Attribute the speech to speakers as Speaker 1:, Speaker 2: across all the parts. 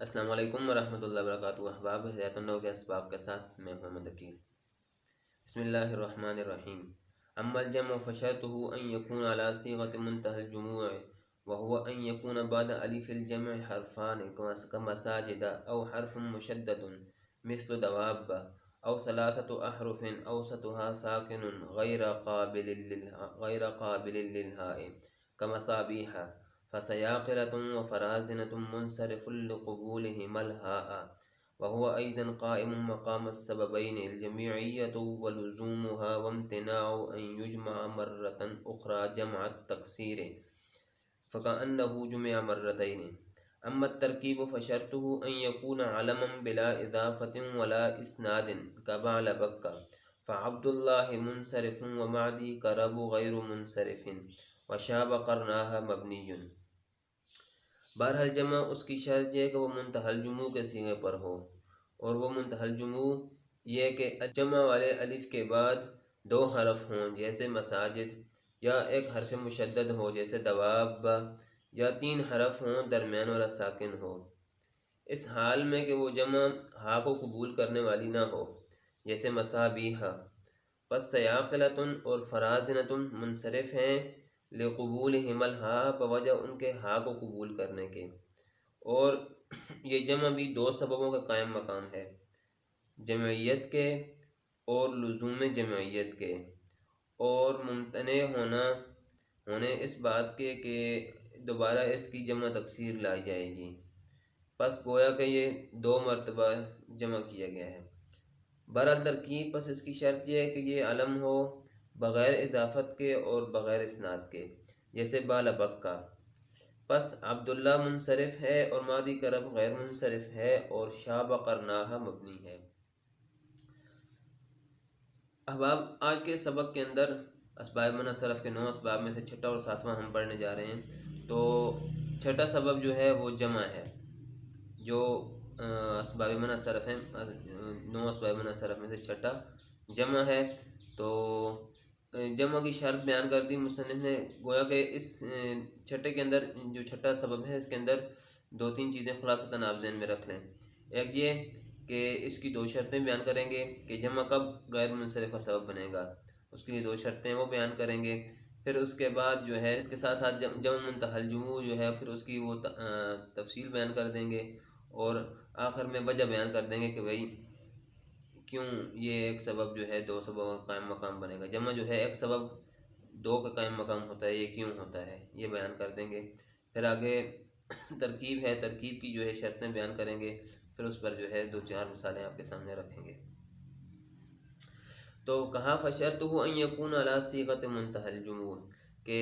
Speaker 1: السلام علیکم ورحمۃ اللہ وبرکاتہ۔ احباب ہدایت النور کے اسباب کے ساتھ میں محمد عقیل۔ بسم اللہ الرحمن الرحیم۔ اما الجمع فشرطه ان يكون على صيغة منتهى الجموع وهو ان يكون بعد الف الجمع حرفان كمساجد او حرف مشدد مثل دواب او ثلاثة احرف اوسطها ساكن غير قابل للهاء كمصابيح فسياقلة وفرازنة منصرف لقبولهما الهاء وهو أيضا قائم مقام السببين الجميعية ولزومها وامتناع أن يجمع مرة أخرى جمع التكسير فكأنه جمع مرتين. أما التركيب فشرطه أن يكون علما بلا إضافة ولا إسناد كبعل بكة فعبد الله منصرف ومعدي كرب غير منصرف وشاب قرناها مبني. بہرحال جمع اس کی شرط یہ کہ وہ منتہی الجموع کے صیغے پر ہو، اور وہ منتہی الجموع یہ کہ جمع والے الف کے بعد دو حرف ہوں جیسے مساجد، یا ایک حرف مشدد ہو جیسے دواب، یا تین حرف ہوں درمیان والا ساکن ہو، اس حال میں کہ وہ جمع ہا کو قبول کرنے والی نہ ہو جیسے مصابیح۔ پس سیاقلتن اور فرازنتن منصرف ہیں لقبولہم الہا بوجہ ان کے ہا کو قبول کرنے کے، اور یہ جمع بھی دو سببوں کا قائم مقام ہے، جمعیت کے اور لزوم جمعیت کے، اور ممتنع ہونے اس بات کے کہ دوبارہ اس کی جمع تکسیر لائی جائے گی، پس گویا کہ یہ دو مرتبہ جمع کیا گیا ہے۔ بہرحال ترکیب پس اس کی شرط یہ ہے کہ یہ علم ہو بغیر اضافت کے اور بغیر اسناد کے، جیسے بالبکہ۔ پس عبداللہ منصرف ہے اور ماضی کرب غیر منصرف ہے، اور شاب قرناہا مبنی ہے۔ احباب آج کے سبق کے اندر اسباب منع صرف کے 9 اسباب میں سے چھٹا اور ساتواں ہم پڑھنے جا رہے ہیں۔ تو چھٹا سبب جو ہے وہ جمع ہے، جو اسباب منع صرف ہیں، 9 اسباب منع صرف میں سے چھٹا جمع ہے۔ تو جمع کی شرط بیان کر دی مصنف نے، گویا کہ اس چھٹے کے اندر جو چھٹا سبب ہے اس کے اندر دو تین چیزیں خلاصتاً آپ ذہن میں رکھ لیں۔ ایک یہ کہ اس کی دو شرطیں بیان کریں گے کہ جمع کب غیر منصرف کا سبب بنے گا، اس کے لیے دو شرطیں وہ بیان کریں گے۔ پھر اس کے بعد جو ہے اس کے ساتھ ساتھ جمع منتہی الجموع جو ہے پھر اس کی وہ تفصیل بیان کر دیں گے، اور آخر میں وجہ بیان کر دیں گے کہ بھئی کیوں یہ ایک سبب جو ہے دو سبب کا قائم مقام بنے گا، جمع جو ہے ایک سبب دو کا قائم مقام ہوتا ہے، یہ کیوں ہوتا ہے یہ بیان کر دیں گے۔ پھر آگے ترکیب ہے، ترکیب کی جو ہے شرطیں بیان کریں گے، پھر اس پر جو ہے دو چار مثالیں آپ کے سامنے رکھیں گے۔ تو کہا فشرطہ ان یکون علی صیغۃ منتہی الجموع، کہ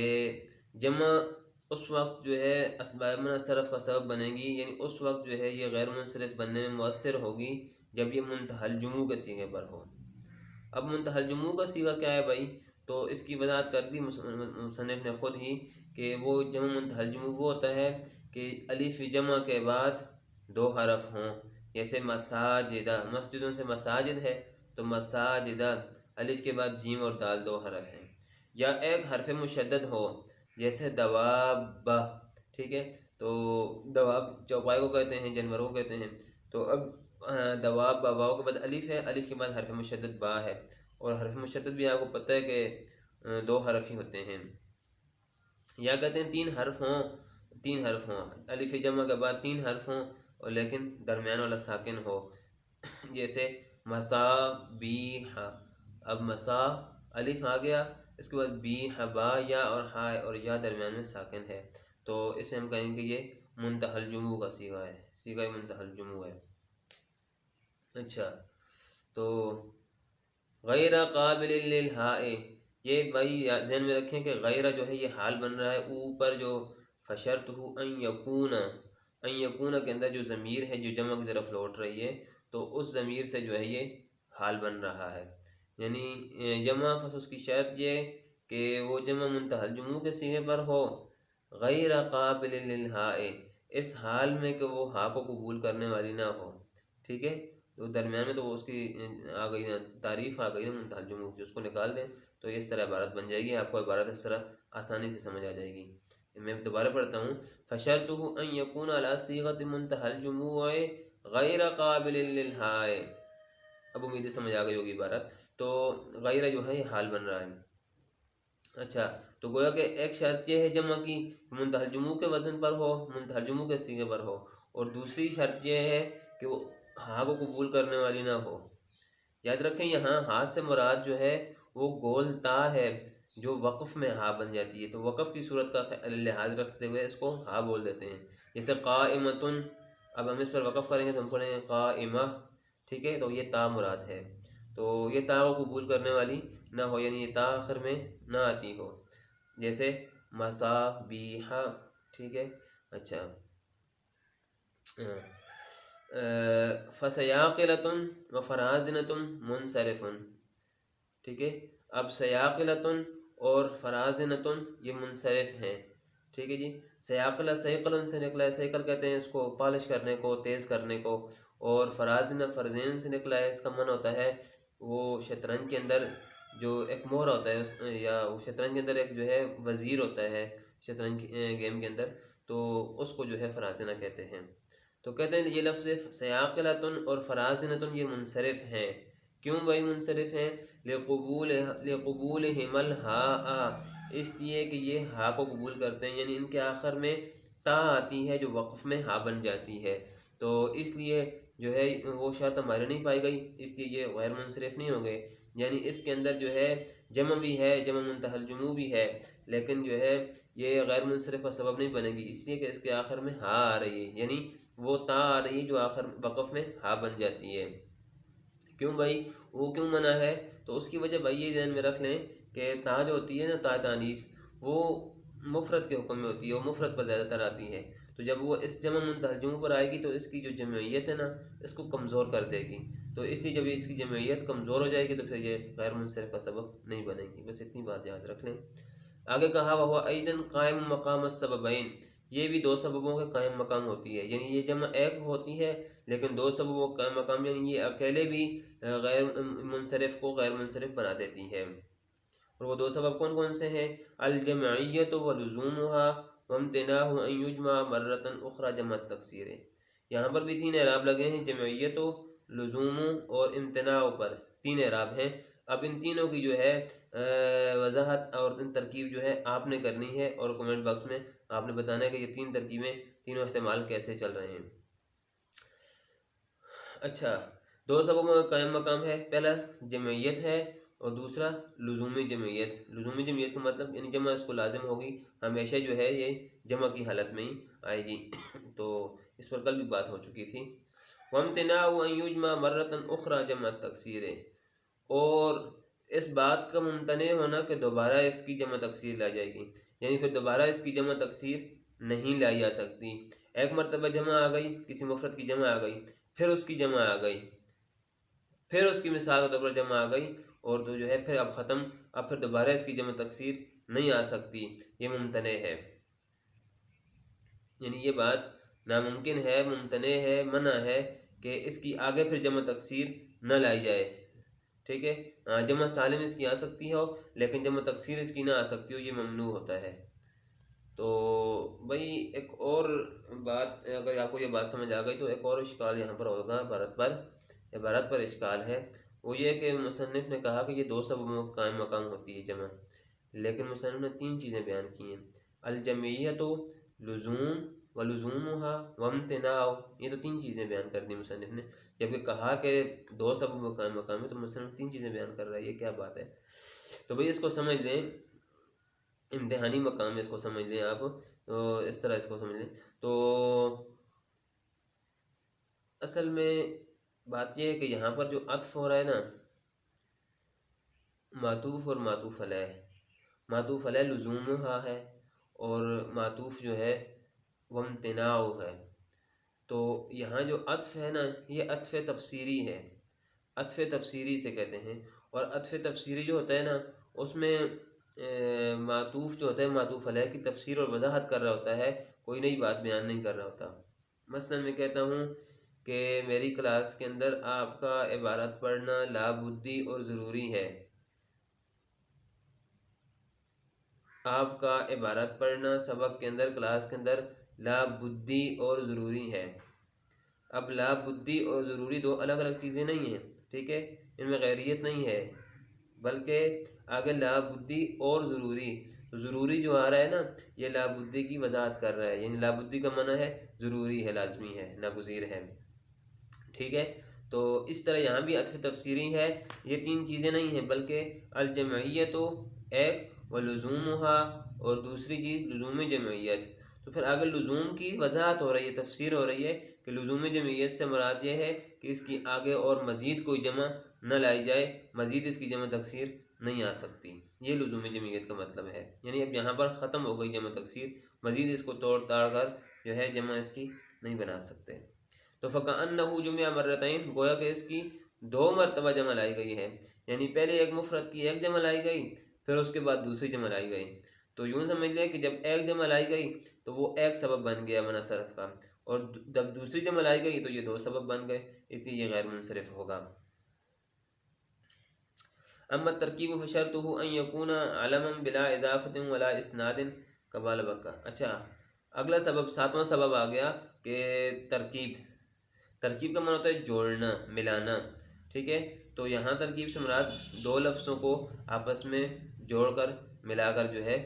Speaker 1: جمع اس وقت جو ہے اسباب منع صرف کا سبب بنے گی، یعنی اس وقت جو ہے یہ غیر منصرف بننے میں مؤثر ہوگی جب یہ منتہی الجموع کے صیغے پر ہو۔ اب منتہی الجموع کا صیغہ کیا ہے بھائی؟ تو اس کی وضاحت کر دی مصنف نے خود ہی کہ وہ جمع منتہی الجموع وہ ہوتا ہے کہ الف جمع کے بعد دو حرف ہوں، جیسے مساجدہ، مسجدوں سے مساجد ہے تو مساجدہ، الف کے بعد جیم اور دال دو حرف ہیں، یا ایک حرف مشدد ہو جیسے دواب، ٹھیک ہے، تو دواب چوپائے کو کہتے ہیں، جانوروں کو کہتے ہیں۔ تو اب دواب واو کے بعد الف ہے، الف کے بعد حرف مشدد با ہے، اور حرف مشدد بھی آپ کو پتہ ہے کہ دو حرف ہی ہوتے ہیں، یا کہتے ہیں تین حرف ہوں، الف جمع کے بعد تین حرف ہوں اور لیکن درمیان والا ساکن ہو، جیسے مصابیح۔ اب مسا الف آ گیا، اس کے بعد بی با یا اور ہا اور یا درمیان میں ساکن ہے، تو اسے ہم کہیں گے یہ منتہی الجموع کا صیغہ ہے، صیغہ منتہی الجموع ہے۔ اچھا، تو غیر قابل للہاء، یہ بھائی ذہن میں رکھیں کہ غیر جو ہے یہ حال بن رہا ہے، اوپر جو فشرطہ ان یکون کے اندر جو ضمیر ہے جو جمع کی طرف لوٹ رہی ہے، تو اس ضمیر سے جو ہے یہ حال بن رہا ہے، یعنی جمع پس اس کی شرط یہ کہ وہ جمع منتہی الجموع کے صیغے پر ہو، غیر قابل للہاء، اس حال میں کہ وہ ہا کو قبول کرنے والی نہ ہو، ٹھیک ہے۔ تو درمیان میں تو وہ اس کی آ گئی نا تعریف آ گئی نا منتہی الجموع کی، اس کو نکال دیں تو اس طرح عبارت بن جائے گی، آپ کو عبارت اس طرح آسانی سے سمجھ آ جائے گی میں دوبارہ پڑھتا ہوں، فشرطہ ان یکون علی صیغۃ منتہی الجموع غیر قابل للحائے. اب امید سمجھ آ گئی ہوگی عبارت. تو غیر جو ہے یہ حال بن رہا ہے. اچھا، تو گویا کہ ایک شرط یہ ہے جمع کی منتہی الجموع کے وزن پر ہو، منتہی الجموع کے صیغے پر ہو، اور دوسری شرط یہ ہے کہ وہ ہاں کو قبول کرنے والی نہ ہو. یاد رکھیں یہاں ہاں سے مراد جو ہے وہ گول تا ہے جو وقف میں ہاں بن جاتی ہے. تو وقف کی صورت کا لحاظ رکھتے ہوئے اس کو ہاں بول دیتے ہیں. جیسے قائمتن، اب ہم اس پر وقف کریں گے تو ہم پڑھیں گے قائمہ. ٹھیک ہے، تو یہ تا مراد ہے. تو یہ تا کو قبول کرنے والی نہ ہو، یعنی یہ تا آخر میں نہ آتی ہو. جیسے مصابیحہ. ٹھیک ہے. اچھا، فسیاقلۃ و فرازنۃ منصرف. ٹھیک ہے، اب سیاقلۃ اور فرازنۃ یہ منصرف ہیں. ٹھیک ہے جی. سیاقلہ سیقل سے نکلا ہے، سیقل کہتے ہیں اس کو پالش کرنے کو، تیز کرنے کو. اور فرازن فرزین سے نکلا ہے، اس کا من ہوتا ہے وہ شطرنج کے اندر جو ایک مہر ہوتا ہے، یا وہ شطرنج کے اندر ایک جو ہے وزیر ہوتا ہے شطرنج گیم کے اندر، تو اس کو جو ہے فرازنہ کہتے ہیں. تو کہتے ہیں یہ لفظ سیاقلۃ اور فرازنۃ یہ منصرف ہیں. کیوں بھائی منصرف ہیں؟ لقبولہم الہاء، اس لیے کہ یہ ہا کو قبول کرتے ہیں، یعنی ان کے آخر میں تا آتی ہے جو وقف میں ہا بن جاتی ہے. تو اس لیے جو ہے وہ شرط ہمارے نہیں پائی گئی، اس لیے یہ غیر منصرف نہیں ہو گئے. یعنی اس کے اندر جو ہے جمع بھی ہے، جمع منتہی الجموع بھی ہے، لیکن جو ہے یہ غیر منصرف کا سبب نہیں بنے گی، اس لیے کہ اس کے آخر میں ہا آ رہی ہے، یعنی وہ تا آ رہی ہے جو آخر وقف میں ہا بن جاتی ہے. کیوں بھائی وہ کیوں منع ہے؟ تو اس کی وجہ بھائی یہ ذہن میں رکھ لیں کہ تا جو ہوتی ہے نا، تا تانیث، وہ مفرد کے حکم میں ہوتی ہے، وہ مفرد پر زیادہ تر آتی ہے. تو جب وہ اس جمع منتہی الجموع پر آئے گی تو اس کی جو جمعیت ہے نا اس کو کمزور کر دے گی. تو اس لیے جب اس کی جمعیت کمزور ہو جائے گی تو پھر یہ غیر منصرف کا سبب نہیں بنے گی. بس اتنی بات یاد رکھ لیں. آگے کہا وَهُوَ أَيْضًا قائم مقام السببین، یہ بھی دو سببوں کے قائم مقام ہوتی ہے. یعنی یہ جمع ایک ہوتی ہے لیکن دو سببوں کا قائم مقام، یعنی یہ اکیلے بھی غیر منصرف کو غیر منصرف بنا دیتی ہے. اور وہ دو سبب کون کون سے ہیں؟ الجمعیت ولزومها وامتناع ان یجمع مرۃ اخرى جمع التکسیر. یہاں پر بھی تین اعراب لگے ہیں، جمعیت و لزوم اور امتناع پر تین اعراب ہیں. اب ان تینوں کی جو ہے وضاحت اور ان ترکیب جو ہے آپ نے کرنی ہے، اور کمنٹ باکس میں آپ نے بتانا ہے کہ یہ تین ترکیبیں، تینوں احتمال کیسے چل رہے ہیں. اچھا، دو سببوں کا قائم مقام ہے، پہلا جمعیت ہے اور دوسرا لزومی جمعیت. لزومی جمعیت کا مطلب یعنی جمع اس کو لازم ہوگی، ہمیشہ جو ہے یہ جمع کی حالت میں ہی آئے گی. تو اس پر کل بھی بات ہو چکی تھی. وامتناع ان یجمع مرۃ اخرى جمع التکسیر، اور اس بات کا ممتنع ہونا کہ دوبارہ اس کی جمع تکسیر لائی جائے گی، یعنی پھر دوبارہ اس کی جمع تکسیر نہیں لائی جا سکتی. ایک مرتبہ جمع آ گئی، کسی مفرد کی جمع آ گئی، پھر اس کی جمع آ گئی، پھر اس کی مثال کے طور پر جمع آ گئی، اور تو جو ہے پھر اب ختم، اب پھر دوبارہ اس کی جمع تکسیر نہیں آ سکتی، یہ ممتنع ہے. یعنی یہ بات ناممکن ہے، ممتنع ہے، منع ہے کہ اس کی آگے پھر جمع تکسیر نہ لائی جائے. ٹھیک ہے، جمع سالم اس کی آ سکتی ہو لیکن جمع تکسیر اس کی نہ آ سکتی ہو، یہ ممنوع ہوتا ہے. تو بھائی ایک اور بات، اگر آپ کو یہ بات سمجھ آ گئی تو ایک اور اشکال یہاں پر ہوگا عبارت پر اشکال ہے. وہ یہ کہ مصنف نے کہا کہ یہ دو سببوں کا قائم مقام ہوتی ہے جمع، لیکن مصنف نے تین چیزیں بیان کی ہیں، الجمعیت لزوم ولزومها وامتناع. یہ تو تین چیزیں بیان کر دی مصنف نے، جبکہ کہا کہ دو سببوں کا قائم مقام ہے، تو مصنف تین چیزیں بیان کر رہا ہے، یہ کیا بات ہے؟ تو بھئی اس کو سمجھ لیں، امتحانی مقام اس کو سمجھ لیں آپ، تو اس طرح اس کو سمجھ لیں. تو اصل میں بات یہ ہے کہ یہاں پر جو عطف ہو رہا ہے نا، معطوف اور معطوف علیہ، معطوف علیہ لزومها ہے اور معطوف جو ہے وامتناع ہے. تو یہاں جو عطف ہے نا یہ عطف تفسیری ہے، عطف تفسیری سے کہتے ہیں. اور عطف تفسیری جو ہوتا ہے نا اس میں معطوف جو ہوتا ہے معطوف علیہ کی تفسیر اور وضاحت کر رہا ہوتا ہے، کوئی نئی بات بیان نہیں کر رہا ہوتا. مثلا میں کہتا ہوں کہ میری کلاس کے اندر آپ کا عبارت پڑھنا لابدی اور ضروری ہے. آپ کا عبارت پڑھنا سبق کے اندر، کلاس کے اندر لا بدی اور ضروری ہے۔ اب لا بدی اور ضروری دو الگ الگ چیزیں نہیں ہیں، ٹھیک ہے، ان میں غیریت نہیں ہے، بلکہ آگے لا بدی اور ضروری، ضروری جو آ رہا ہے نا یہ لا بدی کی وضاحت کر رہا ہے، یعنی لا بدی کا معنی ہے ضروری ہے، لازمی ہے، ناگزیر ہے، ٹھیک ہے۔ تو اس طرح یہاں بھی عطف تفسیری ہے، یہ تین چیزیں نہیں ہیں بلکہ الجمعیت ایک و لزومہا، اور دوسری چیز لزوم جمعیت۔ تو پھر آگے لزوم کی وضاحت ہو رہی ہے، تفسیر ہو رہی ہے کہ لزوم جمعیت سے مراد یہ ہے کہ اس کی آگے اور مزید کوئی جمع نہ لائی جائے، مزید اس کی جمع تکسیر نہیں آ سکتی، یہ لزوم جمعیت کا مطلب ہے، یعنی اب یہاں پر ختم ہو گئی جمع تکسیر، مزید اس کو توڑ تاڑ کر جو ہے جمع اس کی نہیں بنا سکتے۔ تو فَكَأَنَّهُ جمع مرتين، گویا کہ اس کی دو مرتبہ جمع لائی گئی ہے، یعنی پہلے ایک مفرد کی ایک جمع لائی گئی، پھر اس کے بعد دوسری جمع لائی گئی۔ تو یوں سمجھ لیں کہ جب ایک جمع لائی گئی تو وہ ایک سبب بن گیا منع صرف کا، اور جب دوسری جمع لائی گئی تو یہ دو سبب بن گئے، اس لیے یہ غیر منصرف ہوگا۔ اما الترکیب فشرطه ان یکون علما بلا اضافت ولا اسناد کبال بکا۔ اچھا، اگلا سبب، ساتواں سبب آ گیا کہ ترکیب کا معنی ہوتا ہے جوڑنا، ملانا، ٹھیک ہے۔ تو یہاں ترکیب سے مراد دو لفظوں کو آپس میں جوڑ کر ملا کر جو ہے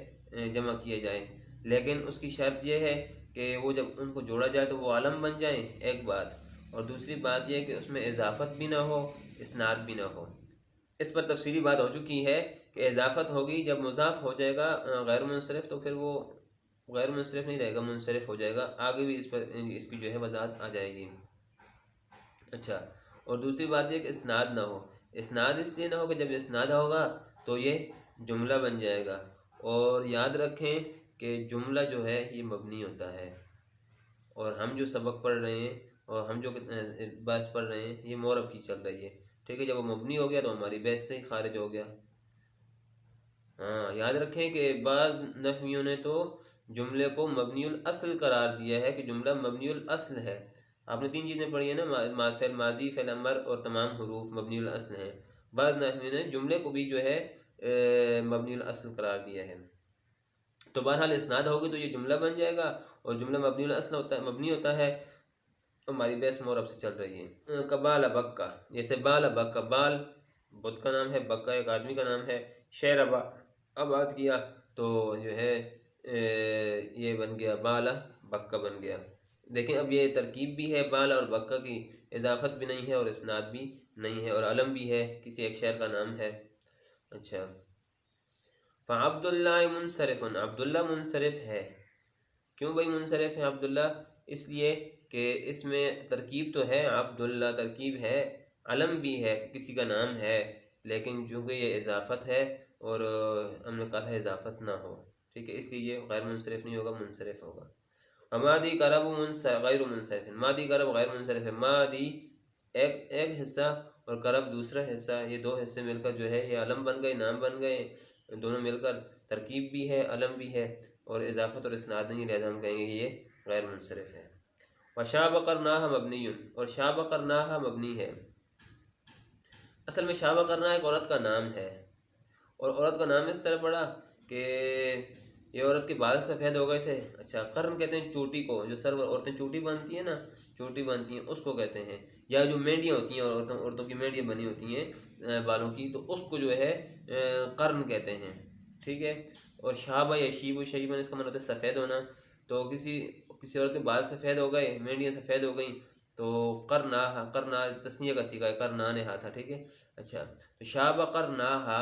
Speaker 1: جمع کیے جائیں، لیکن اس کی شرط یہ ہے کہ وہ جب ان کو جوڑا جائے تو وہ علم بن جائیں، ایک بات، اور دوسری بات یہ کہ اس میں اضافت بھی نہ ہو، اسناد بھی نہ ہو۔ اس پر تفصیلی بات ہو چکی ہے کہ اضافت ہوگی جب مضاف ہو جائے گا غیر منصرف تو پھر وہ غیر منصرف نہیں رہے گا، منصرف ہو جائے گا، آگے بھی اس کی جو ہے وضاحت آ جائے گی۔ اچھا، اور دوسری بات یہ کہ اسناد نہ ہو، اسناد اس لیے نہ ہو کہ جب اسناد ہوگا تو یہ جملہ بن جائے گا، اور یاد رکھیں کہ جملہ جو ہے یہ مبنی ہوتا ہے، اور ہم جو سبق پڑھ رہے ہیں اور ہم جو بحث پڑھ رہے ہیں یہ مورب کی چل رہی ہے، ٹھیک ہے۔ جب وہ مبنی ہو گیا تو ہماری بحث سے ہی خارج ہو گیا۔ ہاں، یاد رکھیں کہ بعض نحویوں نے تو جملے کو مبنی الاصل قرار دیا ہے کہ جملہ مبنی الاصل ہے۔ آپ نے تین چیزیں پڑھی ہیں نا، فعل ماضی، فعل امر اور تمام حروف مبنی الاصل ہیں۔ بعض نحویوں نے جملے کو بھی جو ہے مبنی الاصل قرار دیا ہے۔ تو بہرحال اسناد ہوگی تو یہ جملہ بن جائے گا، اور جملہ مبنی الاصل ہوتا ہے، مبنی ہوتا ہے، ہماری بحث مورب سے چل رہی ہے۔ کبال بکا، جیسے بال بکا، بال بت کا نام ہے، بکا ایک آدمی کا نام ہے، شہر آباد کیا تو جو ہے یہ بن گیا بالا بکا بن گیا۔ دیکھیں اب یہ ترکیب بھی ہے بالا اور بکا کی، اضافت بھی نہیں ہے اور اسناد بھی نہیں ہے، اور علم بھی ہے، کسی ایک شہر کا نام ہے۔ اچھا، فعبداللہ منصرف، عبداللہ منصرف ہے۔ کیوں بھائی منصرف ہے عبداللہ؟ اس لیے کہ اس میں ترکیب تو ہے، عبداللہ ترکیب ہے، علم بھی ہے، کسی کا نام ہے، لیکن چونکہ یہ اضافت ہے اور ہم نے کہا تھا اضافت نہ ہو، ٹھیک ہے، اس لیے یہ غیر منصرف نہیں ہوگا، منصرف ہوگا۔ مادی کرب غیر منصرف، مادی کرب غیر منصرف ہے، مادی ایک حصہ اور کرب دوسرا حصہ، یہ دو حصے مل کر جو ہے یہ علم بن گئے، نام بن گئے، دونوں مل کر ترکیب بھی ہے، علم بھی ہے، اور اضافت اور اسناد نہیں، لہذا ہم کہیں گے کہ یہ غیر منصرف ہے۔ وشاب قرناہ مبنی، اور شاب قرناہ مبنی ہے۔ اصل میں شاب قرناہ ایک عورت کا نام ہے، اور عورت کا نام اس طرح پڑا کہ یہ عورت کے بال سفید ہو گئے تھے۔ اچھا، قرن کہتے ہیں چوٹی کو، جو سر عورتیں چوٹی باندھتی ہیں نا، چوٹی باندھتی ہیں اس کو کہتے ہیں، یا جو مینڈیاں ہوتی ہیں عورتوں کی مینڈیاں بنی ہوتی ہیں بالوں کی، تو اس کو جو ہے قرن کہتے ہیں، ٹھیک ہے۔ اور شابہ یا شیب و شیبن اس کا مطلب ہوتا ہے سفید ہونا، تو کسی عورت کے بال سفید ہو گئے، مینڈیاں سفید ہو گئیں تو قرنہ تسنیہ کا صیغہ ہے، قرنان ہاتھا، ٹھیک ہے۔ اچھا، تو شابہ قرناہا،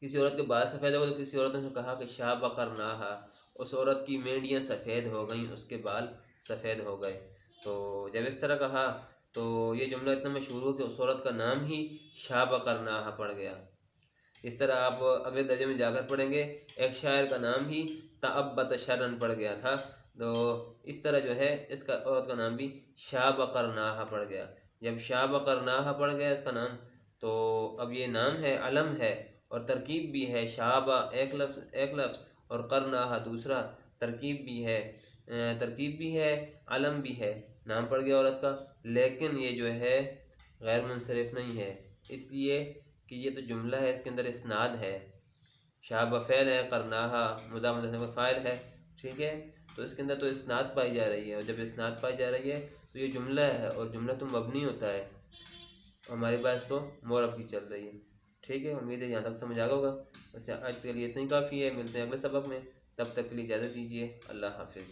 Speaker 1: کسی عورت کے بال سفید ہو گئے تو کسی عورت نے کہا کہ شابہ قرناہا، اس عورت کی مینڈیاں سفید ہو گئیں، اس کے بال سفید ہو گئے۔ تو جب اس طرح کہا تو یہ جملہ اتنا مشہور ہو کہ اس عورت کا نام ہی شابہ قرناہا پڑ گیا۔ اس طرح آپ اگلے درجے میں جا کر پڑھیں گے، ایک شاعر کا نام ہی تعبت شرن پڑ گیا تھا، تو اس طرح جو ہے اس کا عورت کا نام بھی شابہ قرناہا پڑ گیا۔ جب شابہ قرناہا پڑ گیا اس کا نام، تو اب یہ نام ہے، علم ہے، اور ترکیب بھی ہے، شابہ ایک لفظ اور قرناہا دوسرا، ترکیب بھی ہے، علم بھی ہے، نام پڑ گیا عورت کا، لیکن یہ جو ہے غیر منصرف نہیں ہے، اس لیے کہ یہ تو جملہ ہے، اس کے اندر اسناد ہے، شاب فعل ہے، قرناہا مضاف مضاف کا فاعل ہے، ٹھیک ہے، تو اس کے اندر تو اسناد پائی جا رہی ہے، اور جب اسناد پائی جا رہی ہے تو یہ جملہ ہے، اور جملہ تو مبنی ہوتا ہے، ہمارے پاس تو معرب کی چل رہی ہے، ٹھیک ہے۔ امید ہے یہاں تک سمجھ آ گا ہوگا، ویسے آج کے لیے اتنا ہی کافی ہے، ملتے ہیں اگلے سبق میں، تب تک کے لیے اجازت دیجیے، اللہ حافظ۔